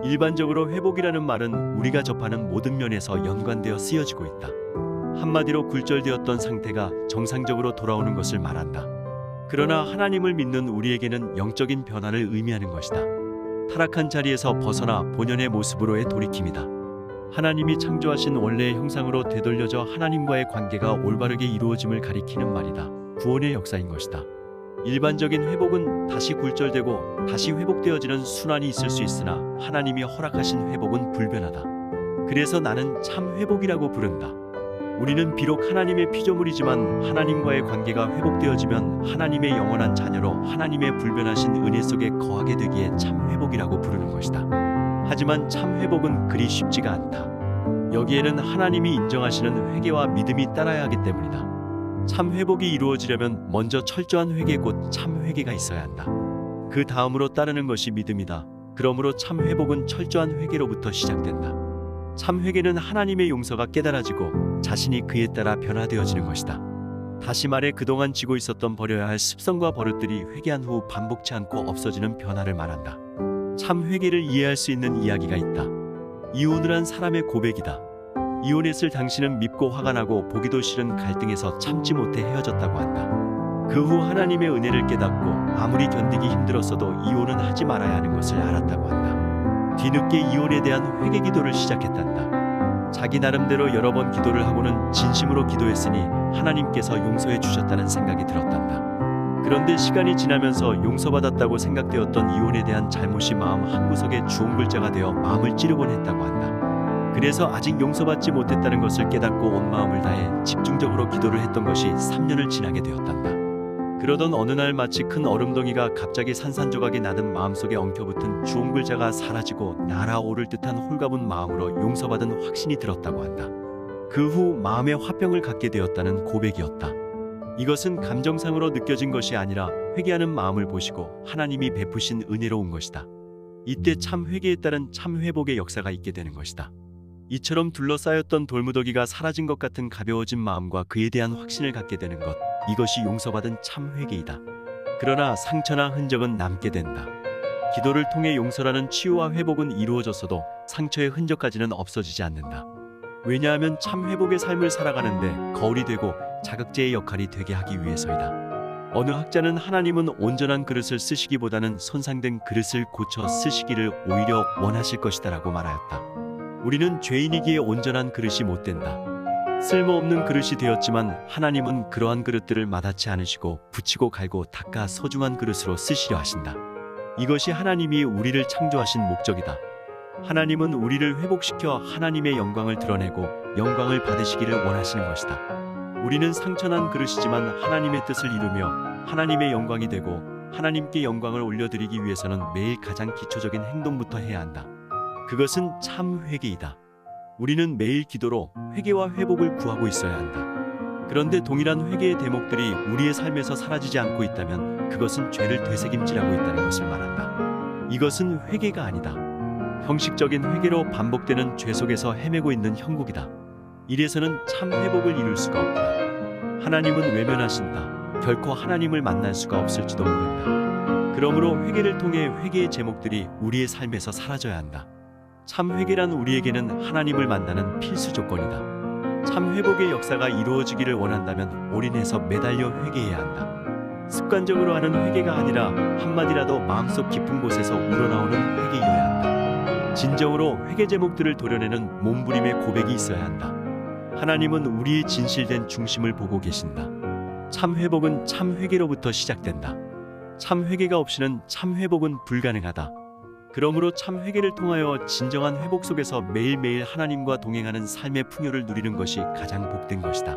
일반적으로 회복이라는 말은 우리가 접하는 모든 면에서 연관되어 쓰여지고 있다. 한마디로 굴절되었던 상태가 정상적으로 돌아오는 것을 말한다. 그러나 하나님을 믿는 우리에게는 영적인 변화를 의미하는 것이다. 타락한 자리에서 벗어나 본연의 모습으로의 돌이킴이다. 하나님이 창조하신 원래의 형상으로 되돌려져 하나님과의 관계가 올바르게 이루어짐을 가리키는 말이다. 구원의 역사인 것이다. 일반적인 회복은 다시 굴절되고 다시 회복되어지는 순환이 있을 수 있으나 하나님이 허락하신 회복은 불변하다. 그래서 나는 참 회복이라고 부른다. 우리는 비록 하나님의 피조물이지만 하나님과의 관계가 회복되어지면 하나님의 영원한 자녀로 하나님의 불변하신 은혜 속에 거하게 되기에 참 회복이라고 부르는 것이다. 하지만 참 회복은 그리 쉽지가 않다. 여기에는 하나님이 인정하시는 회개와 믿음이 따라야 하기 때문이다. 참 회복이 이루어지려면 먼저 철저한 회개 곧 참 회개가 있어야 한다. 그 다음으로 따르는 것이 믿음이다. 그러므로 참 회복은 철저한 회개로부터 시작된다. 참 회개는 하나님의 용서가 깨달아지고 자신이 그에 따라 변화되어지는 것이다. 다시 말해 그동안 지고 있었던 버려야 할 습성과 버릇들이 회개한 후 반복치 않고 없어지는 변화를 말한다. 참 회개를 이해할 수 있는 이야기가 있다. 이혼을 한 사람의 고백이다. 이혼했을 당신은 밉고 화가 나고 보기도 싫은 갈등에서 참지 못해 헤어졌다고 한다. 그 후 하나님의 은혜를 깨닫고 아무리 견디기 힘들었어도 이혼은 하지 말아야 하는 것을 알았다고 한다. 뒤늦게 이혼에 대한 회개 기도를 시작했단다. 자기 나름대로 여러 번 기도를 하고는 진심으로 기도했으니 하나님께서 용서해 주셨다는 생각이 들었단다. 그런데 시간이 지나면서 용서받았다고 생각되었던 이혼에 대한 잘못이 마음 한구석에 주홍 글자가 되어 마음을 찌르곤 했다고 한다. 그래서 아직 용서받지 못했다는 것을 깨닫고 온 마음을 다해 집중적으로 기도를 했던 것이 3년을 지나게 되었단다. 그러던 어느 날 마치 큰 얼음덩이가 갑자기 산산조각이 나듯 마음속에 엉켜붙은 주홍 글자가 사라지고 날아오를 듯한 홀가분 마음으로 용서받은 확신이 들었다고 한다. 그 후 마음의 화병을 갖게 되었다는 고백이었다. 이것은 감정상으로 느껴진 것이 아니라 회개하는 마음을 보시고 하나님이 베푸신 은혜로 온 것이다. 이때 참 회개에 따른 참 회복의 역사가 있게 되는 것이다. 이처럼 둘러싸였던 돌무더기가 사라진 것 같은 가벼워진 마음과 그에 대한 확신을 갖게 되는 것, 이것이 용서받은 참 회개이다. 그러나 상처나 흔적은 남게 된다. 기도를 통해 용서라는 치유와 회복은 이루어졌어도 상처의 흔적까지는 없어지지 않는다. 왜냐하면 참 회복의 삶을 살아가는데 거울이 되고 자극제의 역할이 되게 하기 위해서이다. 어느 학자는 하나님은 온전한 그릇을 쓰시기보다는 손상된 그릇을 고쳐 쓰시기를 오히려 원하실 것이다 라고 말하였다. 우리는 죄인이기에 온전한 그릇이 못 된다. 쓸모없는 그릇이 되었지만 하나님은 그러한 그릇들을 마다치 않으시고 붙이고 갈고 닦아 소중한 그릇으로 쓰시려 하신다. 이것이 하나님이 우리를 창조하신 목적이다. 하나님은 우리를 회복시켜 하나님의 영광을 드러내고 영광을 받으시기를 원하시는 것이다. 우리는 상처난 그릇이지만 하나님의 뜻을 이루며 하나님의 영광이 되고 하나님께 영광을 올려드리기 위해서는 매일 가장 기초적인 행동부터 해야 한다. 그것은 참 회개이다. 우리는 매일 기도로 회개와 회복을 구하고 있어야 한다. 그런데 동일한 회개의 대목들이 우리의 삶에서 사라지지 않고 있다면 그것은 죄를 되새김질하고 있다는 것을 말한다. 이것은 회개가 아니다. 형식적인 회개로 반복되는 죄 속에서 헤매고 있는 형국이다. 이래서는 참 회복을 이룰 수가 없다. 하나님은 외면하신다. 결코 하나님을 만날 수가 없을지도 모른다. 그러므로 회개를 통해 회개의 제목들이 우리의 삶에서 사라져야 한다. 참 회개란 우리에게는 하나님을 만나는 필수 조건이다. 참 회복의 역사가 이루어지기를 원한다면 올인해서 매달려 회개해야 한다. 습관적으로 하는 회개가 아니라 한마디라도 마음속 깊은 곳에서 우러나오는 회개여야 한다. 진정으로 회개 제목들을 도려내는 몸부림의 고백이 있어야 한다. 하나님은 우리의 진실된 중심을 보고 계신다. 참 회복은 참 회개로부터 시작된다. 참 회개가 없이는 참 회복은 불가능하다. 그러므로 참 회개를 통하여 진정한 회복 속에서 매일매일 하나님과 동행하는 삶의 풍요를 누리는 것이 가장 복된 것이다.